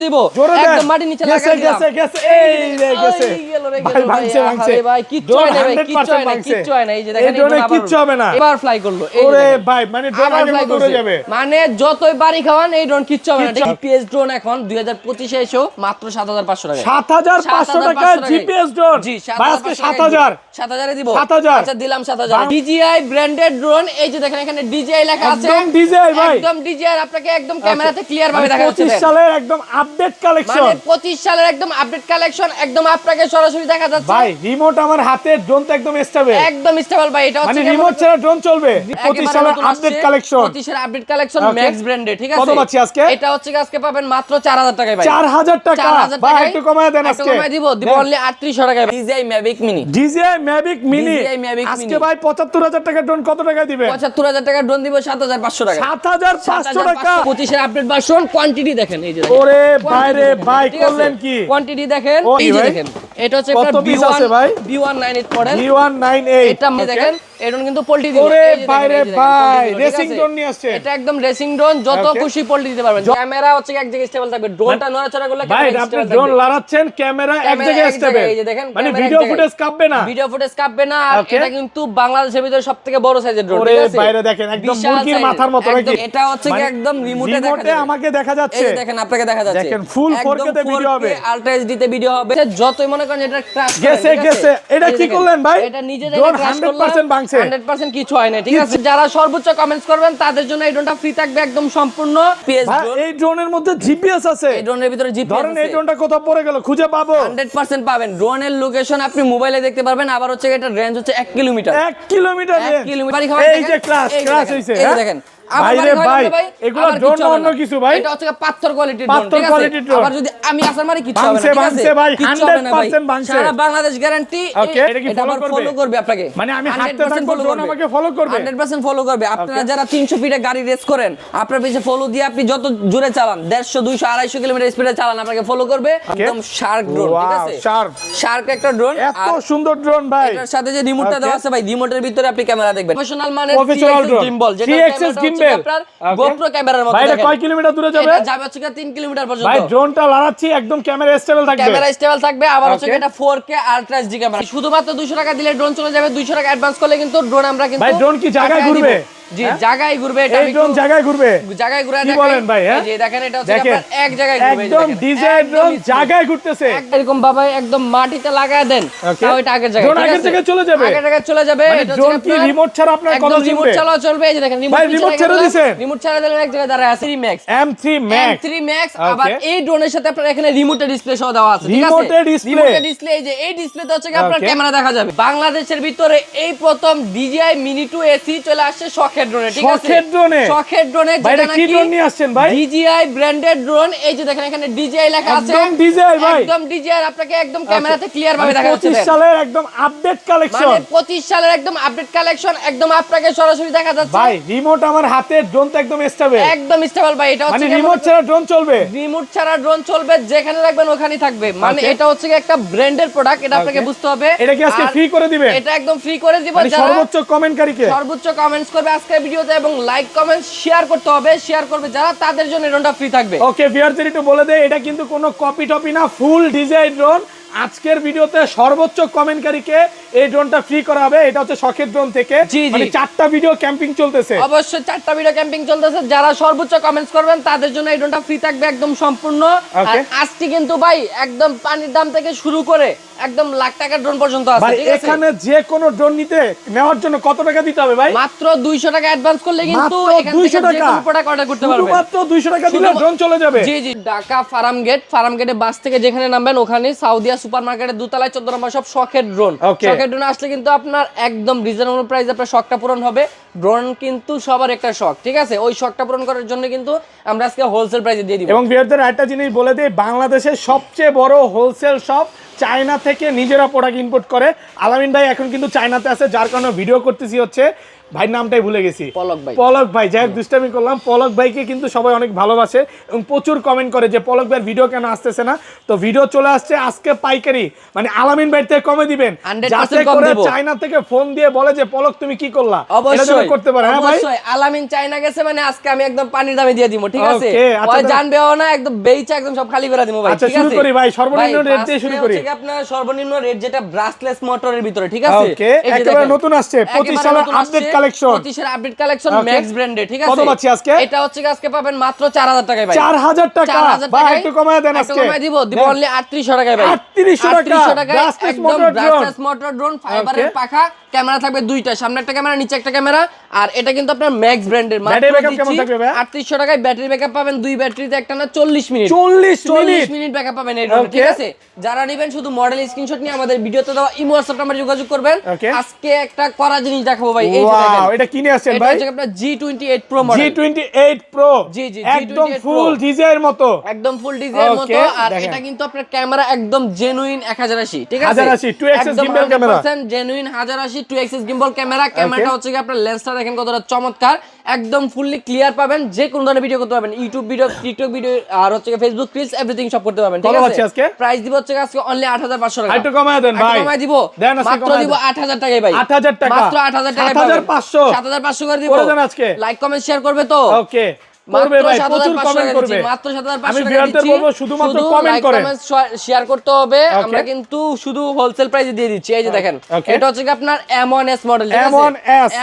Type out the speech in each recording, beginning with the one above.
দিব একদম মাটি নিচে লাগাই দিলাম গেছে এই রে গেছে ভাই ভাঙছে ভাই কিচ্ছু হয় না ভাই কিচ্ছু হয় না এই যে দেখেন এই ড্রোনে কিচ্ছু হবে না এবার ফ্লাই করলো ওরে ভাই মানে ড্রোন আগে মতো উড়ে যাবে মানে যতই বাড়ি খাওয়ান এই ড্রোন কিচ্ছু হবে না জিপিএস ড্রোন এখন 2025 এ এসেও মাত্র 7500 টাকা 7500 টাকা জিপিএস ড্রোন জি ভাই আজকে 7000 এ দিব 7000 আচ্ছা দিলাম 7000 DJI ব্র্যান্ডেড ড্রোন এই যে দেখেন এখানে DJI লেখা আছে একদম DJI ভাই একদম DJI আপনাকে একদম ক্যামেরাতে ক্লিয়ার ভাবে দেখা যাচ্ছে 25 সালের একদম আপডেট কালেকশন মানে 25 সালের একদম আপডেট কালেকশন একদম আপনাকে সরাসরি দেখা যাচ্ছে ভাই রিমোট আমার হাতে ড্রোন তো একদম স্টেবল ভাই এটা মানে রিমোট ছাড়া ড্রোন চলবে 25 সালের আপডেট কালেকশন 25 এর আপডেট কালেকশন ম্যাক্স ব্র্যান্ডেড ঠিক আছে কত পাচ্ছি আজকে এটা হচ্ছে আজকে পাবেন মাত্র 4000 টাকায় ভাই 4000 টাকা ভাই একটু কমায় দেন আজকে কমায় দিব অনলি 3800 টাকায় DJI Mavic Mini আজকে ভাই 75000 টাকা ড্রোন কত টাকা দিবেন 75000 টাকা ড্রোন দিব 7500 টাকা 7500 টাকা 25 এর আপডেট ভার্সন কোয়ান্টিটি দেখেন এই যে ওরে ভাই রে ভাই করলেন কি কোয়ান্টিটি দেখেন এই যে দেখেন এটা হচ্ছে কত পিস আছে ভাই B198 মডেল B198 এটা দেখেন এটা কিন্তু পোল্টি দিবে ওরে ভাই রে ভাই রেসিং ড্রোন নিয়ে আসছে এটা একদম রেসিং ড্রোন যত খুশি পোল্টি দিতে পারবেন ক্যামেরা হচ্ছে এক জায়গায় স্টেবল থাকবে ড্রোনটা নড়াচড়া করলে ভাই আপনি ড্রোন লড়াচ্ছেন ক্যামেরা এক জায়গায় স্টেবল এই যে দেখেন মানে ভিডিও ফুটেজ কাঁপবে না আর এটা কিন্তু বাংলাদেশের ভিতরে সবথেকে বড় সাইজের ড্রোন ঠিক আছে ওরে বাইরে দেখেন একদম মুরগির মাথার মতো নাকি এটা হচ্ছে কি একদম রিমোটে দেখা যাচ্ছে আমাকে দেখা যাচ্ছে এই দেখেন আপনাকে দেখা যাচ্ছে দেখেন ফুল 4K তে ভিডিও হবে আলট্রা এইচডি তে ভিডিও হবে যতই মনে করেন এটা ক্র্যাশ গেছে এটা কি করলেন ভাই এটা নিজে দেখে ক্র্যাশ করলাম 100% ভাঙছে 100% কিছু হয় না ঠিক আছে যারা সর্বোচ্চ কমেন্টস করবেন তাদের জন্য এই ড্রোনটা ফ্রি থাকবে একদম সম্পূর্ণ পিএস ড্রোন এই ড্রোনের মধ্যে জিপিএস আছে এই ড্রোনের ভিতরে জিপিএস ধরেন এই ড্রোনটা কোথাও পড়ে গেল খুঁজে পাবো 100% পাবেন ড্রোনের লোকেশন আপনি মোবাইলে দেখতে পারবেন আবার হচ্ছে এটা রেঞ্জ হচ্ছে 1 কিলোমিটার 1 কিলোমিটার এই যে ক্লাস হইছে এই দেখেন ভাইরে ভাই এগুলো ড্রোন না অন্য কিছু ভাই এটা হচ্ছে পাথর কোয়ালিটির ড্রোন ঠিক আছে আবার যদি আমি আসার মারি কিছু হবে না ঠিক আছে ভাঙছে ভাই 100% ভাঙছে সারা বাংলাদেশ গ্যারান্টি ওকে এটা কি ফলো করবে আপনাকে মানে আমি হাঁটতে থাকবো ড্রোন আমাকে ফলো করবে 100% ফলো করবে আপনারা যারা 300 ফিটে গাড়ি রেস করেন আপনার পিছে ফলো দিয়ে আপনি যত জোরে চালান 150 200 250 কিলোমিটার স্পিডে চালান আপনাকে ফলো করবে একদম শার্ক ড্রোন ঠিক আছে শার্ক একটা ড্রোন এত সুন্দর ড্রোন ভাই এটার সাথে যে রিমোটটা দেওয়া আছে ভাই রিমোটের ভিতরে আপনি ক্যামেরা দেখবেন প্রফেশনাল মানের গিম্বল যেটা 3 গিম্বল GoPro ক্যামেরার মতো ভাই এটা কয় কিলোমিটার দূরে যাবে এটা যাবে হচ্ছে 3 কিলোমিটার পর্যন্ত ভাই ড্রোনটা লড়াচ্ছি একদম ক্যামেরা স্টেবল থাকবে আবার হচ্ছে এটা 4K আলট্রা এইচডি ক্যামেরা শুধুমাত্র 200 টাকা দিলে ড্রোন চলে যাবে 200 টাকা অ্যাডভান্স করলে কিন্তু ড্রোন আমরা কিন্তু ভাই ড্রোন কি জায়গায় ঘুরবে জি জায়গায় ঘুরবে এটা এই ড্রোন জায়গায় ঘুরে কি বলেন ভাই হ্যাঁ এই দেখেন এটা হচ্ছে আপনার এক জায়গায় ঘুরবে একদম ডিজাইন ড্রোন জায়গায় ঘুরতেছে এরকম বাবা একদম মাটিতে লাগায় দেন তাও এটা আগের জায়গায় ড্রোন আগের থেকে চলে যাবে আগের জায়গায় চলে যাবে এটা ড্রোন কি রিমোট ছাড়া আপনার কথা শুনবে রিমোট চালাও চলবে এই যে দেখেন রিমোট ছেড়ে দিবেন রিমোট ছাড়া দিলে এক জায়গায় দাঁড়ায় আছে M3 Max আবার এই ড্রোনের সাথে আপনার এখানে রিমোটের ডিসপ্লে সহ দেওয়া আছে ঠিক আছে রিমোটের ডিসপ্লে এই যে এই ডিসপ্লেতে হচ্ছে আপনার ক্যামেরা দেখা যাবে বাংলাদেশের ভিতরে এই প্রথম DJI Mini 2 AC চলে আসছে শখের ড্রোনে ঠিক আছে শখের ড্রোনে যেটা নাকি ড্রোন নিয়ে আসছেন ভাই DJI ব্র্যান্ডেড ড্রোন এই যে দেখেন এখানে DJI লেখা আছে একদম DJI ভাই একদম DJI আপনাকে একদম ক্যামেরাতে ক্লিয়ার ভাবে দেখা যাচ্ছে 25 সালের একদম আপডেট কালেকশন মানে 25 সালের একদম আপডেট কালেকশন একদম আপনাকে সরাসরি দেখা যাচ্ছে ভাই রিমোট আমার হাতে ড্রোন তো একদম স্টেবল ভাই এটা হচ্ছে মানে রিমোট ছাড়া ড্রোন চলবে যেখানে রাখবেন ওখানেই থাকবে মানে এটা হচ্ছে একটা ব্র্যান্ডের প্রোডাক্ট এটা আপনাকে বুঝতে হবে এটা কি আজকে ফ্রি করে দিবেন এটা একদম ফ্রি করে দিব যারা সর্বোচ্চ কমেন্টস করবে আজকের ভিডিওতে এবং লাইক কমেন্ট শেয়ার করতে হবে শেয়ার করবে যারা তাদের জন্য ড্রোনটা ফ্রি থাকবে ওকে ভিউয়ারদের একটু বলে দেই এটা কিন্তু কোনো কপি টপি না ফুল ডিজাইন ড্রোন আজকের ভিডিওতে সর্বোচ্চ কমেন্টকারীকে এই ড্রোনটা ফ্রি করা হবে এটা হচ্ছে শখের ড্রোন থেকে মানে 4টা ভিডিও ক্যাম্পিং চলতেছে অবশ্যই 4টা ভিডিও ক্যাম্পিং চলতেছে যারা সর্বোচ্চ কমেন্টস করবেন তাদের জন্য এই ড্রোনটা ফ্রি থাকবে একদম সম্পূর্ণ আর আজকে কিন্তু ভাই একদম পানির দাম থেকে শুরু করে একদম লাখ টাকার ড্রোন পর্যন্ত আছে ঠিক আছে এখানে যে কোনো ড্রোন নেওয়ার জন্য কত টাকা দিতে হবে ভাই মাত্র 200 টাকা অ্যাডভান্স করলে কিন্তু এখান থেকে যে কোনো প্রোডাক্ট অর্ডার করতে পারবেন মাত্র 200 টাকা দিলে ড্রোন চলে যাবে জি ঢাকা ফার্ম গেটে বাস থেকে যেখানে নামবেন ওখানে সাউদিয়া সুপারমার্কেটের দোতলায় 14 নম্বর সব শখের ড্রোন আসলে কিন্তু আপনার একদম রিজনেবল প্রাইসে আপনার শখটা পূরণ হবে ড্রোন কিন্তু সবার একটা শখ ঠিক আছে ওই শখটা পূরণ করার জন্য কিন্তু আমরা আজকে হোলসেল প্রাইসে দিয়ে দিব এবং ভিউয়ারদের একটা জিনিস বলে দেই বাংলাদেশের সবচেয়ে বড় হোলসেল শপ চায়না থেকে নিজেরা প্রোডাক্ট ইম্পোর্ট করে আলামিন ভাই এখন কিন্তু চায়নাতে আছে যার কারণে ভিডিও করতেছি হচ্ছে ভাই নামটাই ভুলে গেছি, পলক ভাই। যাই হোক দুষ্টামি করলাম। পলক ভাইকে কিন্তু সবাই অনেক ভালোবাসে এবং প্রচুর কমেন্ট করে যে পলক ভাইয়ের ভিডিও কেন আসতেছে না। তো ভিডিও চলে আসছে আজকে পাইকারি, মানে আলামিন ভাই থেকে কমে দিবেন, যাতে করে চায়না থেকে ফোন দিয়ে বলে যে পলক তুমি কি করলা, অবশ্যই করতে পারে। হ্যাঁ ভাই, অবশ্যই আলামিন চায়না গেছে মানে আজকে আমি একদম পানির দামে দিয়ে দিব, ঠিক আছে? ওই জানবেও না, একদম বেচা একদম সব খালি করে দিব ভাই, ঠিক আছে? শুরু করি ভাই, সর্বনিম্ন রেট দিয়ে শুরু করি। ঠিক আপনার সর্বনিম্ন রেট যেটা ব্রাসলেস মোটরের ভিতরে, ঠিক আছে? ওকে, একেবারে নতুন আসছে 25 সালের আপডেট কালেকশন, 25 এর আপডেট কালেকশন ম্যাক্স ব্র্যান্ডে, ঠিক আছে? কত পাচ্ছি আজকে? এটা হচ্ছে আজকে পাবেন মাত্র 4000 টাকায় ভাই। 4000 টাকা ভাই, একটু কমায় দেন আজকে। কমায় দিব অনলি 3800 টাকায় ভাই। 3800 টাকা ব্রাসলেস মোটর ড্রোন, ফাইবারের পাখা, ক্যামেরা থাকবে দুইটা, সামনে একটা ক্যামেরা নিচে একটা ক্যামেরা। আর এটা কিন্তু আপনার ম্যাক্স ব্র্যান্ডের, ব্যাটারি ব্যাকআপ কেমন থাকবে ভাই? 3800 টাকায় ব্যাটারি ব্যাকআপ পাবেন, দুই ব্যাটারিতে একটা না 40 মিনিট 40 মিনিট ব্যাকআপ পাবেন এই ড্রোনে, ঠিক আছে? যারা নেবেন শুধু মডেল স্ক্রিনশট নিয়ে আমাদের ভিডিওতে দাও ইমো WhatsApp নাম্বারে যোগাযোগ করবেন। আজকে একটা করা জিনিস দেখাবো ভাই, এই যে দেখেন। এটা কিনে আসছেন ভাই? এটা হচ্ছে আপনার G28 Pro model. G28 Pro, জি একদম ফুল ডিজাইনের মতো, একদম ফুল ডিজাইনের মতো। আর এটা কিন্তু আপনার ক্যামেরা একদম জেনুইন 1080, ঠিক আছে? 1080 2 axis gimbal camera, 100% genuine 1080 2 axis gimbal camera. ক্যামেরাটা হচ্ছে কি আপনার লেন্সটা দেখেন কতটা চমৎকার, একদম ফুললি ক্লিয়ার পাবেন, যে কোন ধরনের ভিডিও করতে পারবেন, ইউটিউব ভিডিও, টিকটক ভিডিও, আর হচ্ছে ফেসবুক রিলস, এভরিথিং সব করতে পারবেন, ঠিক আছে? প্রাইস দিব হচ্ছে আজকে অনলি 8500 টাকা। একটু কমায় দেন ভাই, কমায় দিব, মাত্র দিব 8000 টাকায় ভাই। 8000 টাকা, মাত্র 8000 টাকায় 7500 করে দিব। লাইক কমেন্ট শেয়ার করবে তো? ওকে, করবে ভাই, প্রচুর কমেন্ট করবে। মাত্র 7500 আমি টাকা ভিউয়ারদের বলবো শুধুমাত্র কমেন্ট করেন, শেয়ার করতে হবে। আমরা কিন্তু শুধু হোলসেল প্রাইসে দিয়ে দিচ্ছি। এই যে দেখেন, এটা হচ্ছে কি আপনার M1S মডেল, ঠিক আছে?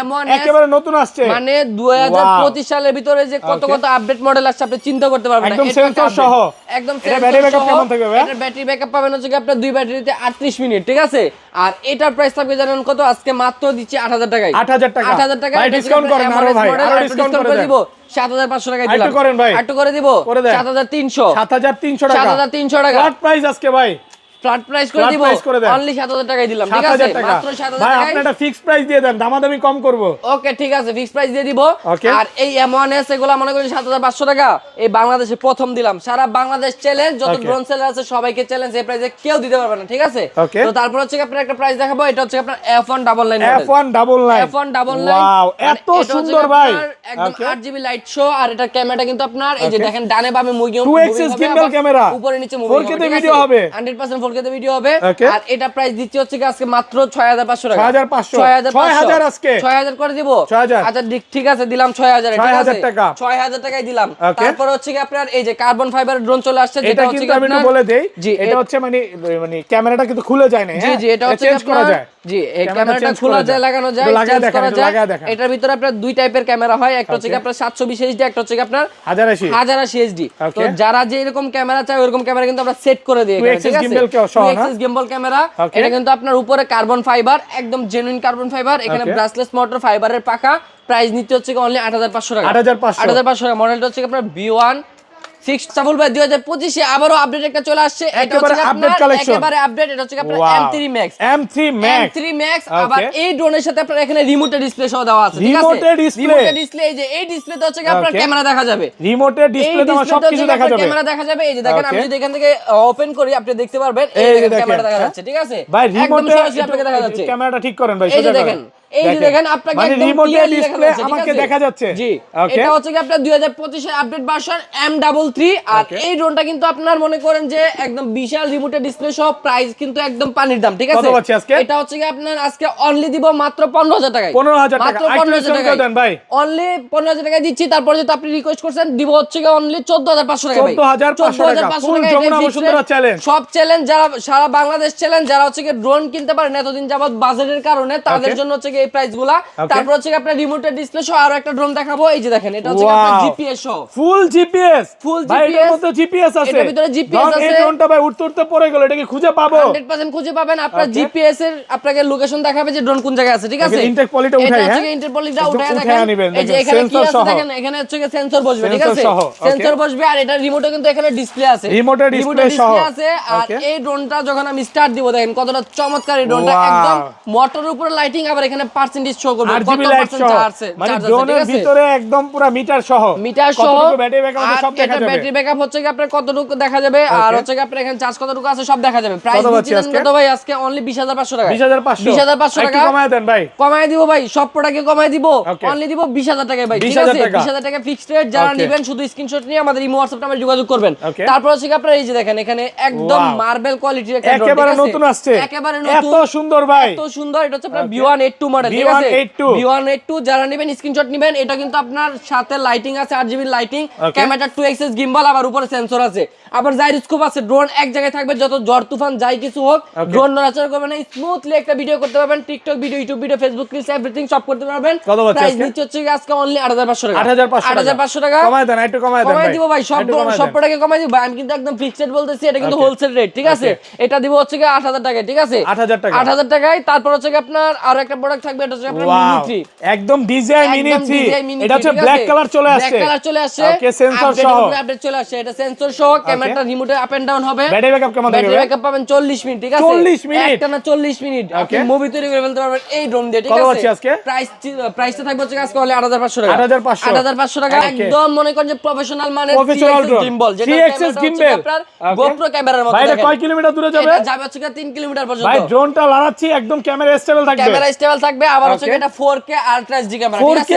M1S একেবারে নতুন আসছে, মানে 2025 সালের ভিতরে যে কত আপডেট মডেল আসছে আপনি চিন্তা করতে পারবেন না। একদম সেন্সর সহ, একদম এটা ব্যাটারি ব্যাকআপ কেমন থাকবে ভাই? এটা ব্যাটারি ব্যাকআপ পাবেন হচ্ছে কি আপনার দুই ব্যাটারিতে 38 মিনিট, ঠিক আছে? আর এটার প্রাইস থাকবে জানেন কত? আজকে মাত্র দিচ্ছি 8000 টাকায়। 8000 টাকা ভাই, ডিসকাউন্ট করেন আরো ভাই, আরো ডিসকাউন্ট করে দিব। 7500 টাকায় দিলাম। একটু করেন ভাই, একটু করে দিব 7300 7300 টাকা, 7300 টাকা ফ্ল্যাট প্রাইস আজকে ভাই, ফ্ল্যাট প্রাইস করে দিব অনলি 7000 টাকায় দিলাম, ঠিক আছে? মাত্র 7000 ভাই, টাকায়। আপনি একটা ফিক্স প্রাইস দিয়ে দেন, দামাদামি কম করব। ওকে, ঠিক আছে, ফিক্স প্রাইস দিয়ে দিব। আর এই M1S এগুলা মনে করি 7500 টাকা এই বাংলাদেশে প্রথম দিলাম। সারা বাংলাদেশ চ্যালেঞ্জ, যত ড্রোন সেলার আছে সবাইকে চ্যালেঞ্জ, এই প্রাইসে কেউ দিতে পারবে না, ঠিক আছে? তো তারপর হচ্ছে আপনার একটা প্রাইস দেখাবো, এটা হচ্ছে আপনার F199 F199 ওয়াও, এত সুন্দর ভাই, একদম 8GB লাইট শো। আর এটা ক্যামেরাটা কিন্তু আপনার এই যে দেখেন ডানে বামে মুভিং 2 axis gimbal ক্যামেরা, উপরে নিচে মুভিং 4K তে ভিডিও হবে, 100% 4K তে ভিডিও হবে। আর এটা প্রাইস দিচ্ছি হচ্ছে আজকে মাত্র 6500 টাকা। 6000 আজকে 6000 করে দিব। 6000, আচ্ছা ঠিক আছে, দিলাম 6000 এ, ঠিক আছে? 6000 টাকা, 6000 টাকায় দিলাম। তারপর হচ্ছে কি আপনার এই যে কার্বন ফাইবার ড্রোন চলে আসছে, যেটা হচ্ছে কি আমি একটু বলে দেই, এটা হচ্ছে মানে ক্যামেরাটা কিন্তু খুলে যায় না, হ্যাঁ? জি, এটা হচ্ছে চেঞ্জ করা যায়। জি, এই ক্যামেরাটা খোলা যায়, লাগানো যায়, চেঞ্জ করা যায়। এটার ভিতরে আপনার দুই টাইপের ক্যামেরা হয়, একটা হচ্ছে কি আপনার 720 HD, একটা হচ্ছে কি আপনার 1080 HD। তো যারা যে এরকম ক্যামেরা চায় ওরকম ক্যামেরা কিন্তু আমরা সেট করে দিই, ঠিক আছে? 2 axis gimbal ক্যামেরা। এটা কিন্তু আপনার উপরে কার্বন ফাইবার, একদম জেনুইন কার্বন ফাইবার, এখানে ব্রাসলেস মোটর, ফাইবারের পাখা। প্রাইস নিতে হচ্ছে অনলি 8500 টাকা। 8500 টাকা। মডেলটা হচ্ছে আপনার B1 6 সাবুল ভাই 2025 এ আবারো আপডেট একটা চলে আসছে। এটা হচ্ছে আপনার একেবারে আপডেট, এটা হচ্ছে আপনার M3 Max। আবার এই ড্রোনের সাথে আপনার এখানে রিমোটের ডিসপ্লে সহ দেওয়া আছে, ঠিক আছে? রিমোটের ডিসপ্লে, এই যে এই ডিসপ্লেতে হচ্ছে আপনার ক্যামেরা দেখা যাবে, রিমোটের ডিসপ্লেতে আমার সবকিছু দেখা যাবে, ক্যামেরা দেখা যাবে। এই যে দেখেন, আমি যদি এখান থেকে ওপেন করি আপনি দেখতে পারবেন, এই যে ক্যামেরা দেখা যাচ্ছে, ঠিক আছে? ভাই রিমোটে আপনাকে দেখা যাচ্ছে, ক্যামেরাটা ঠিক করেন ভাই, এই যে দেখেন, এই যে দেখেন আপনাকে মানে একদম রিমোটের ক্লিয়ারলি ডিসপ্লে আমাকে দেখা যাচ্ছে। জি, এটা হচ্ছে কি আপনার 2025 এর আপডেট ভার্সন M33। আর এই ড্রোনটা কিন্তু আপনার মনে করেন যে একদম বিশাল রিমোটের ডিসপ্লে সহ, প্রাইস কিন্তু একদম পানির দাম, ঠিক আছে? এটা হচ্ছে কি আপনার আজকে অনলি দিব মাত্র 15000 টাকায়। 15000 টাকা, মাত্র 15000 টাকা দেন ভাই, অনলি 15000 টাকা দিচ্ছি। তারপর যেটা আপনি রিকোয়েস্ট করছেন দিব হচ্ছে কি অনলি 14500 টাকা ভাই, 14500 টাকা, ফুল যমুনা বসুন্ধরা চ্যালেঞ্জ। সব চ্যালেঞ্জ, যারা সারা বাংলাদেশ চ্যালেঞ্জ, যারা হচ্ছে কি ড্রোন কিনতে পারেন এতদিন যাবত বাজেটের কারণে, তাদের জন্য হচ্ছে কি এই প্রাইসগুলা। তারপর হচ্ছে কি আপনার রিমোটের ডিসপ্লে সহ আরো একটা ড্রোন দেখাবো, এই যে দেখেন, এটা হচ্ছে আপনার জিপিএস সহ, ফুল জিপিএস। ভাই এর মধ্যে জিপিএস আছে, এর ভিতরে জিপিএস আছে। এই ড্রোনটা ভাই উঠতে উঠতে পড়ে গেল, এটা কি খুঁজে পাবো? 100% খুঁজে পাবেন। আপনার জিপিএস এর আপনাকে লোকেশন দেখাবে যে ড্রোন কোন জায়গায় আছে, ঠিক আছে? ইনটেক পলিটা উঠাই, হ্যাঁ, এটা ইনটেক পলিটা উঠায় দেখেন, এই যে এখানে কি আছে দেখেন, এখানে হচ্ছে কি সেন্সর বসবে, ঠিক আছে? সেন্সর বসবে। আর এটা রিমোটে কিন্তু এখানে ডিসপ্লে আছে, রিমোটের ডিসপ্লে আছে। আর এই ড্রোনটা যখন আমি স্টার্ট দিব দেখেন কতটা চমৎকার এই ড্রোনটা, একদম মোটরের উপরে লাইটিং, আবার এখানে পার্সেন্টেজ শো করবে, কত পার্সেন্ট চার্জ আছে, মানে ড্রোনের ভিতরে একদম পুরো মিটার সহ কতটুকু ব্যাটারি ব্যাকআপ সব দেখা যাবে। ব্যাটারি ব্যাকআপ হচ্ছে কি আপনার কতটুকু দেখা যাবে, আর হচ্ছে কি আপনার এখানে চার্জ কতটুকু আছে সব দেখা যাবে। প্রাইস দিচ্ছেন কত ভাই আজকে? অনলি 20500 টাকা। 20500 টাকা কমায় দেন ভাই, কমায় দিব ভাই, সব প্রোডাক্টে কমায় দিব, অনলি দিব 20000 টাকায় ভাই, ঠিক আছে? 20000 টাকা ফিক্সড রেট। যারা নেবেন শুধু স্ক্রিনশট নিয়ে আমাদের ইমো WhatsApp নাম্বারে যোগাযোগ করবেন। তারপর হচ্ছে কি আপনারা এই যে দেখেন এখানে একদম মার্বেল কোয়ালিটির একটা ড্রোন, একেবারে নতুন আসছে, একেবারে নতুন, এত সুন্দর ভাই, এত সুন্দর। এটা হচ্ছে আপনার V182 মডেল, ঠিক আছে? V182 যারা নেবেন স্ক্রিনশট নেবেন। এটা কিন্তু আপনার সাথে লাইটিং আছে, 8GB lighting, camera 2xx gimbal, আবার উপরে সেন্সর আছে, আবার জাইরোস্কোপ আছে। ড্রোন এক জায়গায় থাকবে, যত ঝড় তুফান যাই কিছু হোক ড্রোন নড়াচড়া করবে না, স্মুথলি একটা ভিডিও করতে পারবেন। TikTok video, YouTube video, Facebook reels everything সব করতে পারবেন। প্রাইস দিচ্ছি হচ্ছে আজকে অনলি 8500 টাকা। 8500 টাকা কমায় দেন, একটু কমায় দেন, কমায় দিব ভাই, সব প্রোডাক্টে কমায় দিব ভাই। আমি কিন্তু একদম ফিক্সড রেট বলতেছি, এটা কিন্তু হোলসেল রেট, ঠিক আছে? এটা দিব হচ্ছে কি 8000 টাকা, ঠিক আছে? 8000 টাকায়। তারপর হচ্ছে কি আপনার আরো একটা প্রোডাক্ট থাকবে, এটা হচ্ছে আপনার মিনি 3, একদম ডিজাইন মিনি 3। এটা হচ্ছে ব্ল্যাক কালার চলে আসছে, ব্ল্যাক কালার চলে আসছে, ওকে, সেন্সর সহ আপডেট চলে আসছে। এটা সেন্সর সহ, ক্যামেরাটা রিমোটে আপ এন্ড ডাউন হবে। ব্যাটারি ব্যাকআপ কেমন থাকবে? ব্যাটারি ব্যাকআপ পাবেন 40 মিনিট, ঠিক আছে? 40 মিনিট, একটা না 40 মিনিট আপনি মুভি তৈরি করে ফেলতে পারবেন এই ড্রোন দিয়ে, ঠিক কত আছে? আছে আজকে? প্রাইসটা থাকবে হচ্ছে আজকে হলো 8500 টাকা। 8500 টাকা, একদম মনে করেন যে প্রফেশনাল মানের গিম্বল, যেটা 3xx গিম্বল আপনার GoPro ক্যামেরার মতো। ভাই এটা কয় কিলোমিটার দূরে যাবে? এটা যাবে হচ্ছে 3 কিলোমিটার পর্যন্ত। ভাই ড্রোনটা লাড়াচ্ছি, একদম ক্যামেরা স্টেবল থাকবে, ক্যামেরা স্টেবল থাকবে। আবার হচ্ছে এটা 4K আলট্রা এইচডি ক্যামেরা, ঠিক আছে?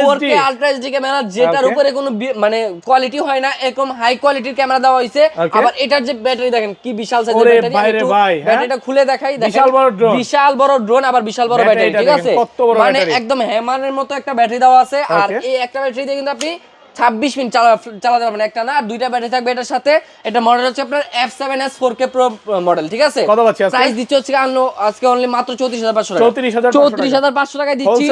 4K আলট্রা এইচডি ক্যামেরা, যেটার উপরে কোনো মানে কোয়ালিটি হয় না, এরকম হাই কোয়ালিটির ক্যামেরা দেওয়া হয়েছে। আবার এটার যে ব্যাটারি দেখেন কি বিশাল সাইজের ব্যাটারি, ব্যাটারিটা খুলে দেখাই, দেখেন বিশাল বড় ড্রোন, আবার বিশাল বড় ব্যাটারি, ঠিক আছে? মানে একদম হ্যামারের মতো একটা ব্যাটারি দেওয়া আছে। আর এই একটা ব্যাটারি দিয়ে কিন্তু আপনি 26 মিনিট চালাতে পারবেন, একটা না, আর দুইটা ব্যাটারি থাকবে এটার সাথে। এটা মডেল হচ্ছে আপনার F7s 4K Pro মডেল, ঠিক আছে? কত পাচ্ছি আজকে? প্রাইস দিচ্ছে হচ্ছে আজকে অনলি মাত্র 34500 টাকা। 34500 টাকায় দিচ্ছি,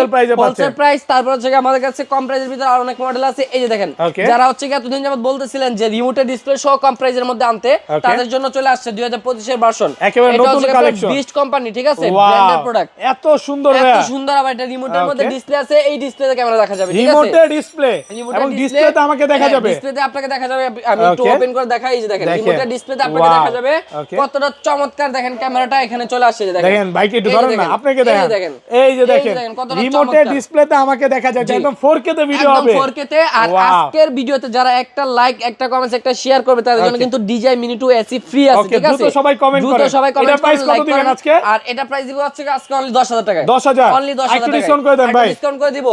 হোলসেল প্রাইস। তারপর হচ্ছে আমাদের কাছে কম প্রাইসের ভিতরে আর অনেক মডেল আছে। এই যে দেখেন, যারা হচ্ছে এতদিন যাবত বলতেছিলেন যে রিমোটের ডিসপ্লে সহ কম প্রাইসের মধ্যে আনতে, তাদের জন্য চলে আসছে 2025 এর ভার্সন, একেবারে নতুন কালেকশন, বিস্ট কোম্পানি, ঠিক আছে? ব্র্যান্ডেড প্রোডাক্ট, এত সুন্দর, এত সুন্দর। আবার এটা রিমোটের মধ্যে ডিসপ্লে আছে, এই ডিসপ্লেতে ক্যামেরা দেখা যাবে, ঠিক আছে? রিমোটের ডিসপ্লে এবং ডিসপ্লেতে আমাকে দেখা যাবে, ডিসপ্লেতে আপনাকে দেখা যাবে। আমি একটু ওপেন করে দেখাই, এই যে দেখেন রিমোটের ডিসপ্লেতে আপনাকে দেখা যাবে কতটা চমৎকার। দেখেন ক্যামেরাটা এখানে চলে আসছে, দেখেন ভাই একটু ধরেন না, আপনাকে দেখেন, এই যে দেখেন রিমোটের ডিসপ্লেতে আমাকে দেখা যায়, একদম 4K তে ভিডিও হবে, একদম 4K তে। আর আজকের ভিডিওতে যারা একটা লাইক, একটা কমেন্টস, একটা শেয়ার করবে, তাদের জন্য কিন্তু DJI Mini 2 AC ফ্রি আছে, ঠিক আছে? দ্রুত সবাই কমেন্ট করেন। এটা প্রাইস কত দিবেন আজকে? আর এটা প্রাইস দিব হচ্ছে আজকে অনলি 10000 টাকা। 10000 অনলি 10000 টাকা। ডিসকাউন্ট করে দেন ভাই, ডিসকাউন্ট করে দিব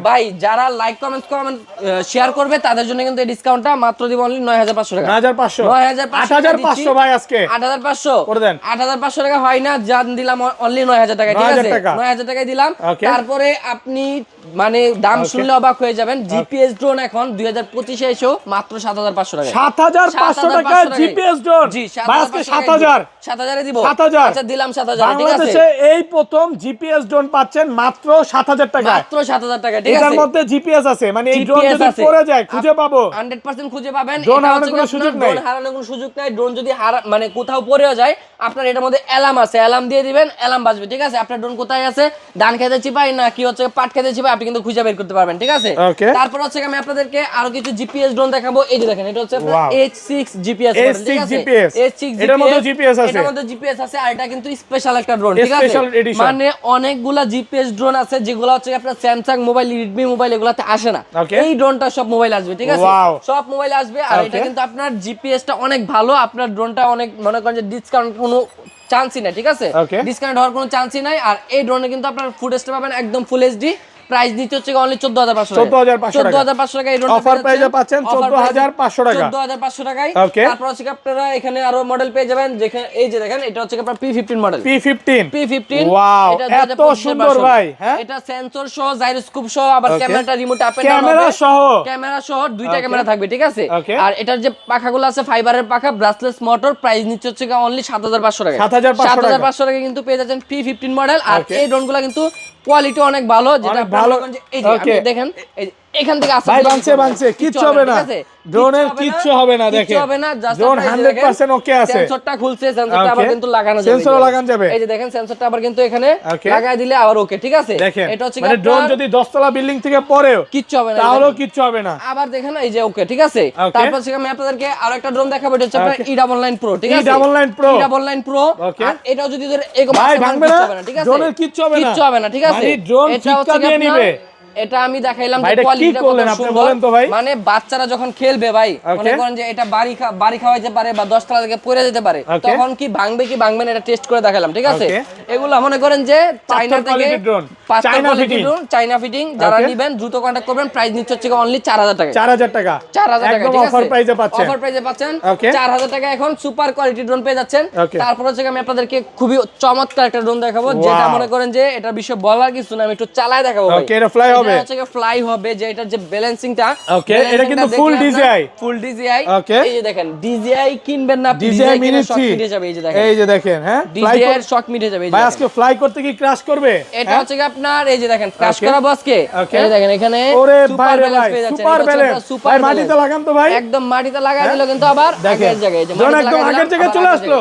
ভাই। যারা লাইক কমেন্ট শেয়ার করবে তাদের জন্য কিন্তু এই ডিসকাউন্টটা মাত্র দিব অনলি 9500 টাকা। 8500 ভাই আজকে 8500 করে দেন। 8500 টাকা হয় না, জান দিলাম অনলি 9000 টাকা, ঠিক আছে? 9000 টাকায় দিলাম। তারপরে আপনি মানে দাম শুনলে অবাক হয়ে যাবেন, জিপিএস ড্রোন এখন 2025 এ এসেও মাত্র 7500 টাকা। 7500 টাকা জিপিএস ড্রোন, জি, ভাই আজকে 7000 এ দিব। 7000 আচ্ছা দিলাম 7000, ঠিক আছে? বাংলাদেশে এই প্রথম জিপিএস ড্রোন পাচ্ছেন মাত্র 7000 টাকা, মাত্র 7000 টাকা, ঠিক আছে? এটার মধ্যে জিপিএস আছে, মানে এই ড্রোন যদি পড়ে যায় খুঁজে পাবো, 100% খুঁজে পাবেন। ড্রোন হারানোর কোনো সুযোগ নাই, ড্রোন হারানোর কোনো সুযোগ নাই। ড্রোন যদি মানে কোথাও পড়েও যায়, আপনার এটার মধ্যে অ্যালার্ম আছে, অ্যালার্ম দিয়ে দিবেন, অ্যালার্ম বাজবে, ঠিক আছে? আপনার ড্রোন কোথায় আছে, ধান খেতে চিপাই না কি হচ্ছে পাট খেতে চিপাই, আপনি কিন্তু খুঁজে বের করতে পারবেন, ঠিক আছে? তারপর হচ্ছে আমি আপনাদেরকে আরো কিছু জিপিএস ড্রোন দেখাবো। এই যে দেখেন, এটা হচ্ছে আপনার H6 জিপিএস মডেল, ঠিক আছে? H6 এটার মধ্যে জিপিএস আছে, এটার মধ্যে জিপিএস আছে। আর এটা কিন্তু স্পেশাল একটা ড্রোন, ঠিক আছে? মানে অনেকগুলা জিপিএস ড্রোন আছে যেগুলো হচ্ছে আপনার স্যামসাং মোবাইল, রেডমি মোবাইল এগুলাতে আসে না। এই ড্রোনটা সব মোবাইল আসবে, ঠিক আছে? সব মোবাইল আসবে। আর এটা কিন্তু আপনার জিপিএসটা অনেক ভালো, আপনার ড্রোনটা অনেক মনে করেন যে ডিসকাউন্ট কোনো চান্সই নাই, ঠিক আছে? ডিসকাউন্ট হওয়ার কোনো চান্সই নাই। আর এই ড্রোনে কিন্তু আপনার ফুটেজটা পাবেন একদম ফুল এইচডি। প্রাইস দিতে হচ্ছে অনলি 14500 টাকা। 14500 টাকা এই ড্রোনটা অফার প্রাইসে পাচ্ছেন 14500 টাকা। 14500 টাকায়। তারপর হচ্ছে আপনারা এখানে আরো মডেল পেয়ে যাবেন, যেখানে এই যে দেখেন, এটা হচ্ছে আপনার P15 মডেল। P15 ওয়াও, এত সুন্দর ভাই। হ্যাঁ, এটা সেন্সর সহ, জাইরোস্কোপ সহ, আবার ক্যামেরাটা remote up and down camera সহ দুইটা ক্যামেরা থাকবে, ঠিক আছে? আর এটার যে পাখাগুলো আছে ফাইবারের পাখা, ব্রাসলেস মোটর। প্রাইস নিচ্ছে হচ্ছে অনলি 7500 টাকা। 7500 টাকা কিন্তু পেয়ে যাচ্ছেন P15 মডেল। আর এই ড্রোনগুলো কিন্তু কোয়ালিটি অনেক ভালো, যেটা ভালো। এই যে আপনি দেখেন, এখান থেকে আসা ভাই ভাঙছে কিচ্ছু হবে না, ড্রোনের কিচ্ছু হবে না, দেখেন হবে না, জাস্ট ড্রোন 100% ওকে আছে। সেন্সরটা খুলছে, সেন্সরটা আবার কিন্তু লাগানো যাবে, সেন্সর লাগানো যাবে, এই যে দেখেন সেন্সরটা আবার কিন্তু এখানে লাগাই দিলে আবার ওকে, ঠিক আছে। এটা হচ্ছে মানে ড্রোন যদি 10 তলা বিল্ডিং থেকে পড়েও কিচ্ছু হবে না, তাহলেও কিচ্ছু হবে না। আবার দেখেন এই যে ওকে, ঠিক আছে। তারপর সেখানে আমি আপনাদেরকে আরো একটা ড্রোন দেখাবো, এটা হচ্ছে আপনার E99 Pro, ঠিক আছে, E99 Pro। আর এটাও যদি এরকম ভাই ভাঙবে না, ঠিক আছে, ড্রোনের কিচ্ছু হবে না, কিচ্ছু হবে না, ঠিক আছে। মানে ড্রোন ঠিকঠাক দিয়ে নিবে। এটা আমি দেখাইলাম যে কোয়ালিটিটা কত সুন্দর, মানে বাচ্চারা যখন খেলবে ভাই, মনে করেন যে এটা বাড়ি খাওয়াইতে পারে বা 10 তলা থেকে পড়ে যেতে পারে, তখন কি ভাঙবে কি ভাঙবে না এটা টেস্ট করে দেখাইলাম, ঠিক আছে। এগুলো মনে করেন যে চায়না থেকে চায়না ফিটিং, যারা নেবেন দ্রুত কন্টাক্ট করবেন। প্রাইস নিচ্ছে হচ্ছে অনলি 4000 টাকা, 4000 টাকা, 4000 টাকা, একদম ঠিক আছে, অফার প্রাইসে পাচ্ছেন, অফার প্রাইসে পাচ্ছেন 4000 টাকা। এখন সুপার কোয়ালিটি ড্রোন পেয়ে যাচ্ছেন। তারপর হচ্ছে আমি আপনাদেরকে খুবই চমৎকার একটা ড্রোন দেখাবো, যেটা মনে করেন যে এটা বিষয় বলার কিছু না, আমি একটু চালায় দেখাবো ভাই। ওকে, এটা ফ্লাই হবে, এটা হচ্ছে ফ্লাই হবে, যে এটার যে ব্যালেন্সিংটা, ওকে, এটা কিন্তু ফুল ডিজিআই, এই যে দেখেন ডিজিআই কিনবেন না, ডিজিআই কিনে শক মিটে যাবে, এই যে দেখেন, হ্যাঁ ডিজিআই এর শক মিটে যাবে। ভাই আজকে ফ্লাই করতে কি ক্র্যাশ করবে? এটা হচ্ছে আপনার এই যে দেখেন ক্র্যাশ করাবো আজকে, এই দেখেন এখানে ওরে সুপার ভাই ব্যালেন্স পেয়ে যাচ্ছে, সুপার ব্যালেন্স, ভাই মাটিতে লাগান তো ভাই, একদম মাটিতে লাগাই দিল কিন্তু আবার আগের জায়গায়, যে ড্রোন একদম আগের জায়গায় চলে আসলো।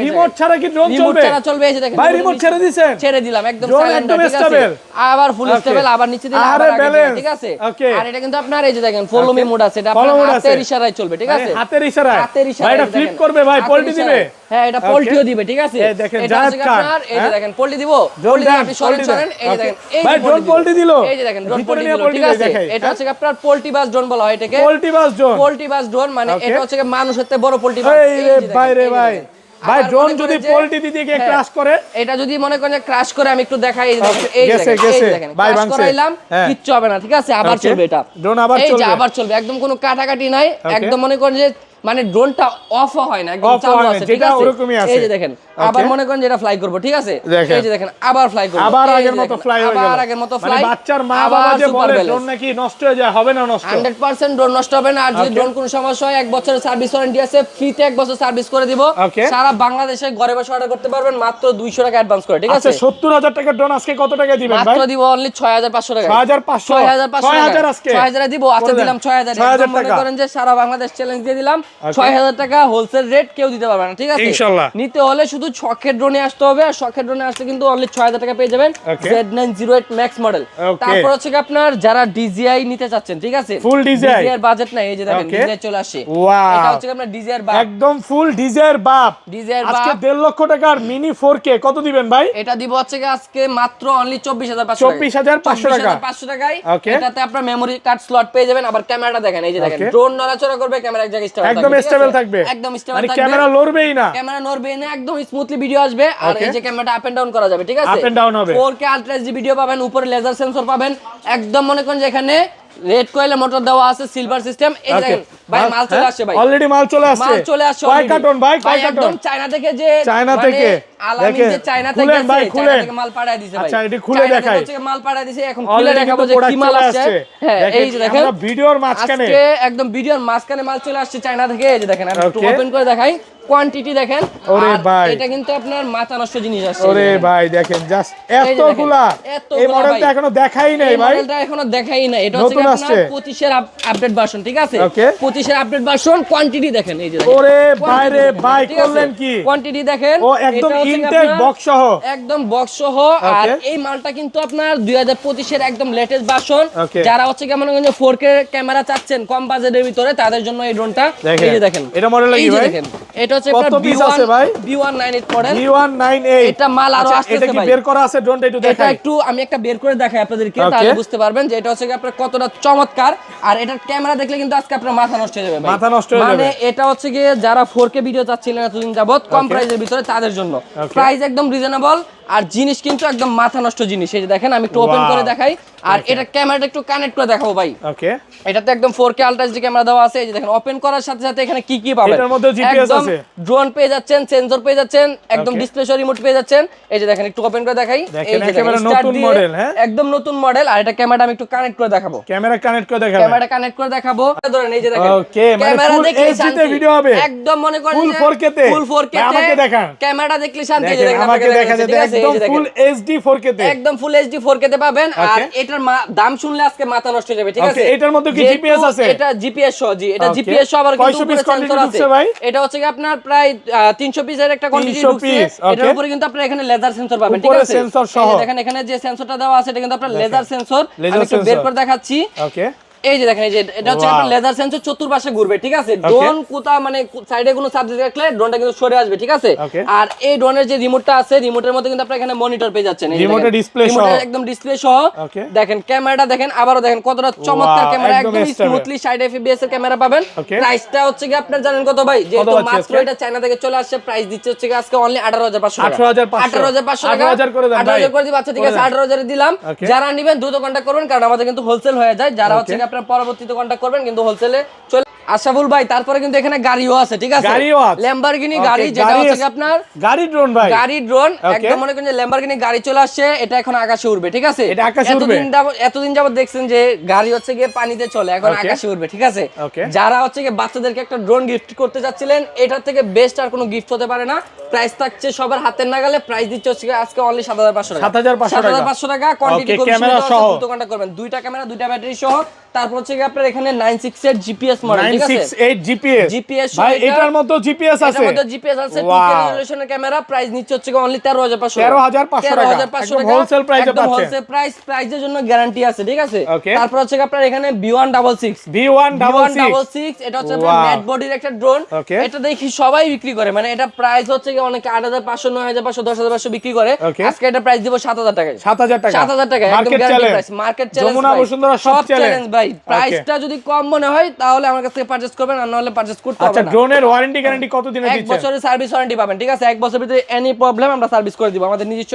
রিমোট ছাড়া কি ড্রোন চলবে? রিমোট ছাড়া চলবে, এই যে দেখেন ভাই রিমোট ছেড়ে দিবেন, ছেড়ে দিলাম, একদম সাইলেন্ট, ঠিক আছে, আবার ফুল স্টেবল, আবার নিচে দিলাম, আবার আগের, ঠিক আছে। আর এটা কিন্তু আপনার এই যে দেখেন ফলো মি মোড আছে, এটা আপনার হাতের ইশারায় চলবে, ঠিক আছে, হাতের ইশারায়, ভাই এটা ফ্লিপ করবে, ভাই পল্টি দিবে, হ্যাঁ এটা পল্টিও দিবে, ঠিক আছে। এটা হচ্ছে আপনার এই যে দেখেন পল্টি দিব, পল্টি আপনি সরেন, এই যে দেখেন এই ভাই ড্রোন পল্টি দিল, এই যে দেখেন ড্রোন পল্টি দিল, ঠিক আছে। এটা হচ্ছে আপনার পল্টি বাস ড্রোন বলা হয় এটাকে, পল্টি বাস ড্রোন, মানে এটা হচ্ছে মানুষের থেকে বড় পল্টি বাস। এই রে ভাই রে ভাই, ভাই ড্রোন যদি পল্টি দিতে গিয়ে ক্র্যাশ করে, এটা যদি মনে করেন যে ক্র্যাশ করে, আমি একটু দেখাই, এই দেখেন এই দেখেন ভাই ক্র্যাশ করাইলাম, কিচ্ছু হবে না, ঠিক আছে। আবার চলবে, এটা ড্রোন আবার চলবে, এই যে আবার চলবে, একদম কোনো কাটাকাটি নাই, একদম মনে করেন যে মানে ড্রোনটা অফ হয় না, একদম চালু আছে, ঠিক আছে। এই যে দেখেন আবার মনে করেন যে এটা ফ্লাই করব, ঠিক আছে, এই যে দেখেন আবার ফ্লাই করব, আবার আগের মতো ফ্লাই হয়ে গেল, আবার আগের মতো ফ্লাই। মানে বাচ্চার মা বাবা যে বলে ড্রোন নাকি নষ্ট হয়ে যায়, হবে না নষ্ট, 100% ড্রোন নষ্ট হবে না। আর যদি ড্রোন কোনো সমস্যা হয় 1 বছরের সার্ভিস ওয়ারেন্টি আছে, ফ্রিতে 1 বছর সার্ভিস করে দিব। সারা বাংলাদেশে ঘরে বসে অর্ডার করতে পারবেন মাত্র 200 টাকা অ্যাডভান্স করে, ঠিক আছে। আচ্ছা 70000 টাকা ড্রোন আজকে কত টাকা দিবেন ভাই? মাত্র দিব অনলি 6500 টাকা, 6500 আজকে 6000 দিব, আজকে দিলাম 6000 মনে করেন যে সারা বাংলাদেশ চ্যালেঞ্জ দিয়ে দিলাম 6000 টাকা হোলসেল রেট, কেউ দিতে পারবে না, ঠিক আছে। ইনশাআল্লাহ নিতে হলে শুধু শখের ড্রোনে আসতে হবে, আর শখের ড্রোনে আসলে কিন্তু অনলি 6000 টাকা পেয়ে যাবেন, Z908 ম্যাক্স মডেল। তারপর হচ্ছে আপনার যারা DJI নিতে চাচ্ছেন, ঠিক আছে, ফুল DJI এর বাজেট নাই, এই যে দেখেন DJI চলে আসে, এটা হচ্ছে আপনার DJI এর বাপ, একদম ফুল DJI এর বাপ, আজকে 1.5 লক্ষ টাকার মিনি 4K কত দিবেন ভাই? এটা দিব হচ্ছে আজকে মাত্র অনলি 24500 টাকায়। এটাতে আপনার মেমরি কার্ড স্লট পেয়ে যাবেন, আবার ক্যামেরাটা দেখেন, এই যে দেখেন ড্রোন নড়াচড়া করবে, ক্যামেরা এক জায়গায় স্টেবল থাকবে, একদম স্টেবল মানে থাকবে, ক্যামেরা লড়বেই না, একদম স্মুথলি ভিডিও আসবে। আর এই যে ক্যামেরাটা আপ এন্ড ডাউন করা যাবে, ঠিক আছে, আপ এন্ড ডাউন হবে, 4K আলট্রা এইচডি ভিডিও পাবেন, উপরে লেজার সেন্সর পাবেন, একদম মনে করেন যে এখানে রেড কয়েলে মোটর দেওয়া আছে, সিলভার সিস্টেম। এই দেখেন ভাই মাল চলে আসছে, ভাই অলরেডি মাল চলে আসছে, কয় কার্টন ভাই, কয় কার্টন? একদম চায়না থেকে, যে চায়না থেকে আলামিন যে চায়না থেকে মাল পাঠায় দিয়েছে ভাই। আচ্ছা এটা খুলে দেখাই, মাল পাঠায় দিয়েছে, এখন খুলে দেখাবো যে কি মাল আসছে। হ্যাঁ এই যে দেখেন আমরা ভিডিওর মাঝখানে, আজকে একদম ভিডিওর মাঝখানে মাল চলে আসছে চায়না থেকে, এই যে দেখেন আমি একটু ওপেন করে দেখাই, কোয়ান্টিটি দেখেন। ওরে ভাই এটা কিন্তু আপনার মাথা নষ্ট জিনিস আসছে, ওরে ভাই দেখেন জাস্ট এতগুলা, এই মডেলটা এখনো দেখাই নাই ভাই, এই মডেলটা এখনো দেখাই নাই। এটা হচ্ছে আপনার 25 এর আপডেট ভার্সন, ঠিক আছে, 25 এর আপডেট ভার্সন। কোয়ান্টিটি দেখেন, এই যে দেখেন, ওরে ভাই রে ভাই করলেন কি, কোয়ান্টিটি দেখেন, ও একদম ইনটেক বক্স সহ, একদম বক্স সহ। আর এই মালটা কিন্তু আপনার 2025 এর একদম লেটেস্ট ভার্সন। যারা হচ্ছে কেমন 4K ক্যামেরা চাচ্ছেন কম বাজেটের ভিতরে, তাদের জন্য এই ড্রোনটা, এই যে দেখেন, এটা মডেল কি ভাই? এটা হচ্ছে কত পিস আছে ভাই? B198 মডেল, B198, এটা মাল আরো আসছে এটা কি ভাই, বের করা আছে ড্রোনটা একটু দেখাই, এটা একটু আমি একটা বের করে দেখাই আপনাদেরকে, তাহলে বুঝতে পারবেন যে এটা হচ্ছে আপনার কতটা চমৎকার। আর এটার ক্যামেরা দেখলে কিন্তু আজকে আপনার মাথা নষ্ট হয়ে যাবে ভাই, মাথা নষ্ট হয়ে যাবে। মানে এটা হচ্ছে কি যারা 4K ভিডিও চাচ্ছিলেন এতদিন যাবত কম প্রাইসের ভিতরে, তাদের জন্য প্রাইস একদম রিজনেবল, আর জিনিস কিন্তু একদম মাথা নষ্ট জিনিস। এই যে দেখেন আমি একটু ওপেন করে দেখাই, আর এটা ক্যামেরাটা একটু কানেক্ট করে দেখাবো ভাই। ওকে, এটাতে একদম 4K আলট্রা এইচডি ক্যামেরা দেওয়া আছে। এই যে দেখেন ওপেন করার সাথে সাথে এখানে কি কি পাবেন, এটার মধ্যে জিপিএস আছে, ড্রোন পেয়ে যাচ্ছেন, সেন্সর পেয়ে যাচ্ছেন, একদম ডিসপ্লে সহ রিমোট পেয়ে যাচ্ছেন। এই যে দেখেন একটু ওপেন করে দেখাই, এই যে ক্যামেরা নতুন মডেল, হ্যাঁ একদম নতুন মডেল। আর এটা ক্যামেরাটা আমি একটু কানেক্ট করে দেখাবো, ক্যামেরা কানেক্ট করে দেখাবো, ক্যামেরাটা কানেক্ট করে দেখাবো। ধরেন এই যে দেখেন ওকে মানে ক্যামেরা ফুল দেখলে এইচডি তে ভিডিও হবে একদম মনে করেন ফুল 4K তে ফুল 4K তে আমাকে দেখান ক্যামেরাটা দেখলে শান্তি দেখেন আমাকে দেখা যাচ্ছে একদম ফুল এইচডি 4K তে একদম ফুল এইচডি 4K তে পাবেন আর এটার দাম শুনলে আজকে মাথা নষ্ট হয়ে যাবে ঠিক আছে এটার মধ্যে কি জিপিএস আছে এটা জিপিএস সহ জি এটা জিপিএস সহ আবার কিন্তু উপরে সেন্সর আছে এটা হচ্ছে কি আপনার প্রায় 300 পিসের একটা কোয়ান্টিটি ঢুকছে এটার উপরে কিন্তু আপনারা এখানে লেজার সেন্সর পাবেন ঠিক আছে সেন্সর সহ দেখেন এখানে যে সেন্সরটা দেওয়া আছে এটা কিন্তু আপনার লেজার সেন্সর আমি একটু বের করে দেখাচ্ছি ওকে এই যে দেখেন এই যে এটা হচ্ছে একটা লেজার সেন্সর চতুর্পাশে ঘুরবে ঠিক আছে ড্রোন কোথা মানে সাইডে কোনো সাবজেক্ট রাখলে ড্রোনটা কিন্তু সরে আসবে ঠিক আছে আর এই ড্রোনের যে রিমোটটা আছে রিমোটের মধ্যে কিন্তু আপনারা এখানে মনিটর পেয়ে যাচ্ছেন এই রিমোটের ডিসপ্লে সহ রিমোটের একদম ডিসপ্লে সহ দেখেন ক্যামেরাটা দেখেন আবারো দেখেন কতটা চমৎকার ক্যামেরা একদম স্মুথলি 60 fps এর ক্যামেরা পাবেন প্রাইসটা হচ্ছে কি আপনারা জানেন কত ভাই যেহেতু মাত্র এটা চায়না থেকে চলে আসছে প্রাইস দিচ্ছে হচ্ছে কি আজকে অনলি 18500 টাকা 18500 টাকা 8000 করে দেন ভাই 8000 করে দিবা আচ্ছা ঠিক আছে 18000 এ দিলাম যারা নেবেন দ্রুত কন্টাক্ট করবেন কারণ আমাদের কিন্তু হোলসেল হয়ে যায় যারা হচ্ছে কি আপনারা পরবর্তীতে করবেন কিন্তু হোলসেলে চলে আশাফুল ভাই তারপরে কিন্তু এখানে গাড়িও আছে ঠিক আছে গাড়িও আছে ল্যাম্বরগিনি গাড়ি যেটা হচ্ছে আপনার গাড়ি ড্রোন ভাই গাড়ি ড্রোন একদম মনে করেন যে ল্যাম্বরগিনি গাড়ি চলে আসছে এটা এখন আকাশে উড়বে ঠিক আছে এটা আকাশে উড়বে এতদিন যাবত দেখছেন যে গাড়ি হচ্ছে গিয়ে পানিতে চলে এখন আকাশে উড়বে ঠিক আছে যারা হচ্ছে গিয়ে বাচ্চাদেরকে একটা ড্রোন গিফট করতে যাচ্ছিলেন এটার থেকে বেস্ট আর কোনো গিফট হতে পারে না প্রাইস থাকছে সবার হাতের নাগালে প্রাইস দিচ্ছে হচ্ছে আজকে অনলি 7500 টাকা 7500 টাকা কোয়ান্টিটি খুব ক্যামেরা সহ দুটো কন্টাক্ট করবেন দুইটা ক্যামেরা দুইটা ব্যাটারি সহ তারপর হচ্ছে আপনার এখানে 968 জিপিএস মডেল ঠিক আছে 968 জিপিএস ভাই এটার মধ্যে জিপিএস আছে এটার মধ্যে জিপিএস আছে 2K রেজোলিউশনের ক্যামেরা প্রাইস নিচ্ছে হচ্ছে অনলি 13500 13500 টাকা হোলসেল প্রাইসে পাচ্ছেন হোলসেল প্রাইসের জন্য গ্যারান্টি আছে ঠিক আছে তারপর হচ্ছে আপনার এখানে B166 এটা হচ্ছে আপনার ম্যাট বডির একটা ড্রোন এটা দেখি সবাই বিক্রি করে মানে এটা প্রাইস হচ্ছে কি অনেকে 8500 9500 10500 বিক্রি করে আজকে এটা প্রাইস দিব 7000 টাকা 7000 টাকা একদম guarantee price market challenge Jamuna Bashundhara সব চ্যালেঞ্জ ভাই প্রাইসটা যদি কম মনে হয় তাহলে আমার কাছ থেকে পারচেজ করবেন আর না হলে পারচেজ করতে হবে না আচ্ছা ড্রোনের ওয়ারেন্টি গ্যারান্টি কত দিনের দিচ্ছেন 1 বছরের সার্ভিস ওয়ারেন্টি পাবেন ঠিক আছে 1 বছরের ভিতরে এনি প্রবলেম আমরা সার্ভিস করে দিব আমাদের নিজস্ব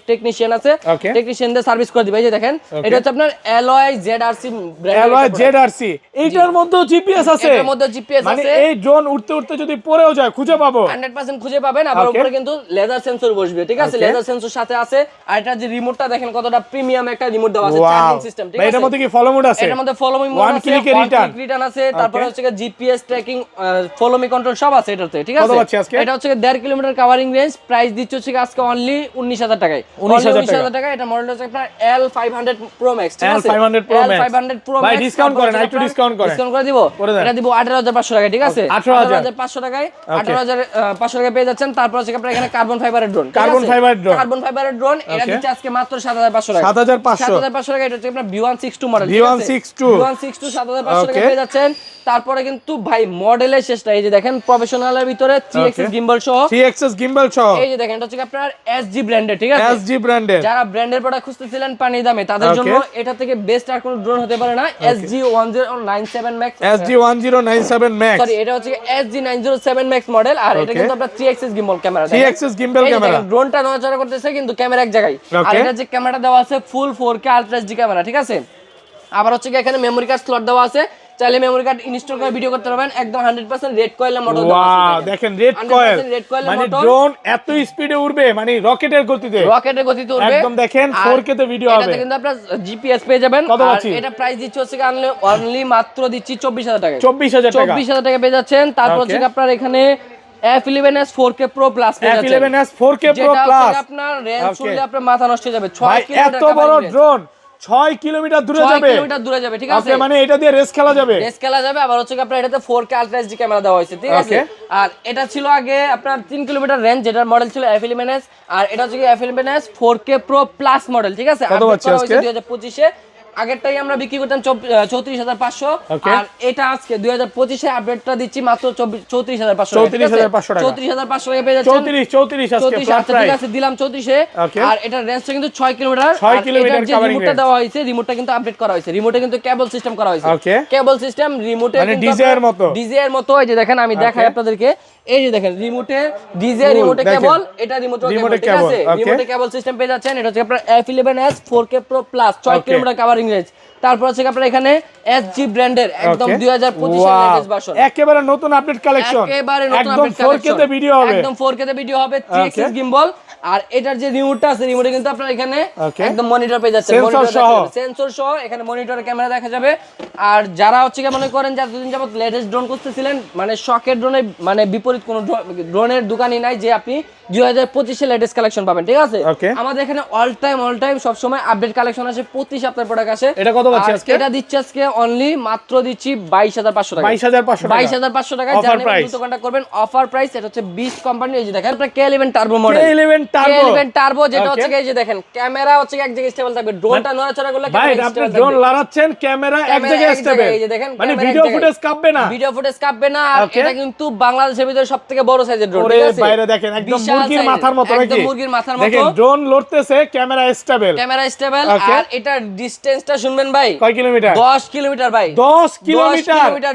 টেকনিশিয়ান আছে টেকনিশিয়ানদের সার্ভিস করে দিব এই যে দেখেন এটা হচ্ছে আপনার অ্যালয় জেডআরসি ব্র্যান্ড অ্যালয় জেডআরসি এইটার মধ্যে জিপিএস আছে এটার মধ্যে জিপিএস আছে মানে এই ড্রোন উড়তে উড়তে যদি পড়েও যায় খুঁজে পাবো 100% খুঁজে পাবেন আবার উপরে কিন্তু লেজার সেন্সর বসবে ঠিক আছে লেজার সেন্সর সাথে আছে আর এটা যে রিমোটটা দেখেন কতটা প্রিমিয়াম একটা রিমোট দেওয়া আছে চার্জিং সিস্টেম ঠিক আছে এটার মধ্যে কি ফলো মোড আছে এটার মধ্যে ফলো মি মোড আছে রিটার্ন আছে তারপর হচ্ছে GPS tracking follow me control সব আছে এটাতে ঠিক আছে এটা হচ্ছে 1.5 কিলোমিটার কভারিং রেঞ্জ প্রাইস দিচ্ছে হচ্ছে আজকে অনলি 19000 টাকায় 19000 টাকা এটা মডেল হচ্ছে আপনার L500 Pro Max ঠিক আছে L500 Pro Max ভাই ডিসকাউন্ট করেন একটু ডিসকাউন্ট করেন ডিসকাউন্ট করে দিব এটা দিব 18500 টাকা ঠিক আছে 18500 টাকায় 18500 টাকা পেয়ে যাচ্ছেন তারপর হচ্ছে আপনার এখানে কার্বন ফাইবারের ড্রোন এটা দিচ্ছে আজকে মাত্র 7500 টাকা 7500 টাকা এটা হচ্ছে আপনার B162 মডেল B162 7500 টাকা পেয়ে যাচ্ছেন তারপরে কিন্তু ভাই মডেলের শেষটা এই যে দেখেন প্রফেশনালের ভিতরে 3 axis gimbal সহ এই যে দেখেন এটা হচ্ছে আপনার SG ব্র্যান্ডের ঠিক আছে SG ব্র্যান্ডের যারা ব্র্যান্ডের প্রোডাক্ট খুঁজতেছিলেন পানি দামে তাদের জন্য এটা থেকে বেস্ট আর কোনো ড্রোন হতে পারে না SG1097 Max সরি এটা হচ্ছে SG907 Max মডেল আর এটা কিন্তু আপনার 3 axis gimbal camera 3 axis gimbal camera ড্রোনটা নড়াচড়া করতেছে কিন্তু ক্যামেরা এক জায়গায় আর এটা যে ক্যামেরাটা দেওয়া আছে ফুল 4K আলট্রা এইচডি ক্যামেরা ঠিক আছে আবার হচ্ছে এখানে মেমরি কার্ড স্লট দেওয়া আছে চাইলে মেমরি কার্ড ইনস্টল করে ভিডিও করতে পারবেন একদম 100% রেড কয়েলের মোটর দেওয়া আছে ওয়াও দেখেন রেড কয়েল মানে ড্রোন এত স্পিডে উড়বে মানে রকেটের গতিতে উড়বে একদম দেখেন 4K তে ভিডিও হবে এটা কিন্তু আপনারা জিপিএস পেয়ে যাবেন আর এটা প্রাইস দিচ্ছে হচ্ছে অনলি মাত্র দিচ্ছি 24000 টাকা 24000 টাকা পেয়ে যাচ্ছেন তারপর হচ্ছে আপনারা এখানে F11s 4K Pro Plus পেয়ে যাচ্ছেন F11s 4K Pro Plus যেটা আপনার রেঞ্জ শুনলে আপনার মাথা নষ্ট হয়ে যাবে 6 কিলোমিটার এত বড় ড্রোন 6 কিলোমিটার দূরে যাবে ঠিক আছে মানে এটা দিয়ে রেস খেলা যাবে আবার হচ্ছে আপনার এটাতে 4K আলট্রা এইচডি ক্যামেরা দেওয়া হয়েছে ঠিক আছে আর এটা ছিল আগে আপনার 3 কিলোমিটার রেঞ্জ যেটার মডেল ছিল F11s আর এটা হচ্ছে F11s 4K Pro Plus model ঠিক আছে কত হচ্ছে আজকে 2025 এ আগেরটাই আমরা বিক্রি করতাম 34500 আর এটা আজকে 2025 এ আপডেটটা দিচ্ছি মাত্র 34500 34500 টাকা পেয়ে যাচ্ছেন 34 আজকে ঠিক আছে দিলাম 34 এ আর এটা রেঞ্জটা কিন্তু 6 কিলোমিটার যে রিমোটটা দেওয়া হয়েছে রিমোটটা কিন্তু আপডেট করা হয়েছে রিমোটে কিন্তু কেবল সিস্টেম করা হয়েছে কেবল সিস্টেম রিমোটে মানে ডিজের মতো এই যে দেখেন আমি দেখাই আপনাদেরকে এই যে দেখেন রিমোটে ডিজে রিমোটে কেবল এটা রিমোটে ঠিক আছে রিমোটে কেবল সিস্টেম পেয়ে যাচ্ছেন এটা হচ্ছে আপনার F11s 4K Pro Plus 6 kilometre covering range তারপর হচ্ছে আপনারা এখানে SG ব্র্যান্ডের একদম 2025 এর লেটেস্ট ভার্সন একেবারে নতুন আপডেট কালেকশন একেবারে নতুন আপডেট কালেকশন 4K তে ভিডিও হবে একদম 4K তে ভিডিও হবে 3 axis gimbal আর এটার যে রিমোটটা আছে রিমোটে কিন্তু আপনারা এখানে Okay. একদম মনিটর পেয়ে যাচ্ছেন সেন্সর সহ এখানে মনিটরে ক্যামেরা দেখা যাবে আর যারা হচ্ছে কি মনে করেন যে এতদিন যাবত লেটেস্ট ড্রোন করতেছিলেন মানে শখের ড্রোনে মানে বিপরীত কোনো ড্রোনের দোকানই নাই যে আপনি 2025 এর লেটেস্ট কালেকশন পাবেন ঠিক আছে Okay. আমাদের এখানে অল টাইম সব সময় আপডেট কালেকশন আছে প্রতি সপ্তাহে প্রোডাক্ট আসে এটা কত পাচ্ছি আজকে এটা দিচ্ছি আজকে অনলি মাত্র দিচ্ছি 22500 টাকা 22500 টাকা অফার প্রাইস দ্রুত কন্টাক্ট করবেন অফার প্রাইস এটা হচ্ছে 20 কোম্পানি এই যে দেখেন আপনারা K11 turbo model K11 turbo যেটা হচ্ছে এই যে দেখেন ক্যামেরা হচ্ছে এক জায়গায় স্টেবল থাকবে ড্রোনটা নড়াচড়া করলে ভাই আপনি ড্রোন লড়াচ্ছেন ক্যামেরা এক জায়গায় স্টেবল এই যে দেখেন মানে ভিডিও ফুটেজ কাঁপবে না আর এটা কিন্তু বাংলাদেশের ভিতরে সবথেকে বড় সাইজের ড্রোন ঠিক আছে বাইরে দেখেন একদম মুরগির মাথার মতো নাকি একদম মুরগির মাথার মতো দেখেন ড্রোন লড়তেছে ক্যামেরা স্টেবল আর এটার ডিসটেন্সটা শুনবেন ভাই কয় কিলোমিটার 10 কিলোমিটার ভাই 10 কিলোমিটার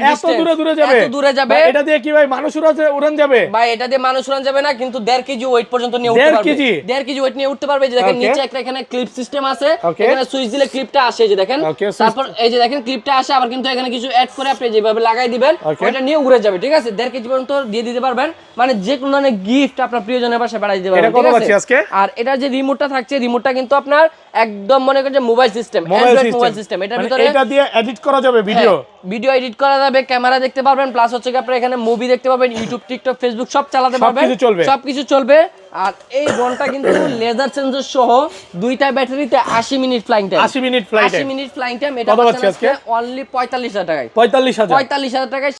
এত দূরে যাবে এটা দিয়ে কি ভাই মানুষ উড়ান যাবে ভাই এটা দিয়ে মানুষ উড়ান যাবে না কিন্তু 1.5 কেজি ওয়েট পর্যন্ত নিয়ে উঠতে পারবে 1.5 কেজি ওয়েট নিয়ে উঠতে পারবে যে দেখেন নিচে একটা এখানে ক্লিপ সিস্টেম আছে এখানে সুইচ দিলে ক্লিপটা আসে যে দেখেন তারপর এই যে দেখেন ক্লিপটা আসে আবার কিন্তু এখানে কিছু অ্যাড করে আপনি যেভাবে লাগাই দিবেন ওটা নিয়ে উড়ে যাবে ঠিক আছে 1.5 কেজি পর্যন্ত দিয়ে দিতে পারবেন মানে যে কোনো ধরনের গিফট আপনার প্রিয়জনের বাসায় পাঠিয়ে দিতে পারবেন ঠিক আছে আর এটার যে রিমোটটা থাকছে রিমোটটা কিন্তু আপনার একদম মনে করেন যে mobile system Android mobile system এটার ভিতরে এটা দিয়ে এডিট করা যাবে ভিডিও এডিট করা যাবে ক্যামেরা দেখতে পারবেন প্লাস হচ্ছে আপনারা এখানে মুভি দেখতে পাবেন ইউটিউব টিকটক ফেসবুক সব চালাতে পারবেন সবকিছু চলবে আর এই ড্রোনটা কিন্তু লেজার সেন্সর সহ দুইটা ব্যাটারিতে 80 minute flying time 80 minute flying time এটা পাচ্ছেন আজকে অনলি 45000 টাকায় 45000 টাকায়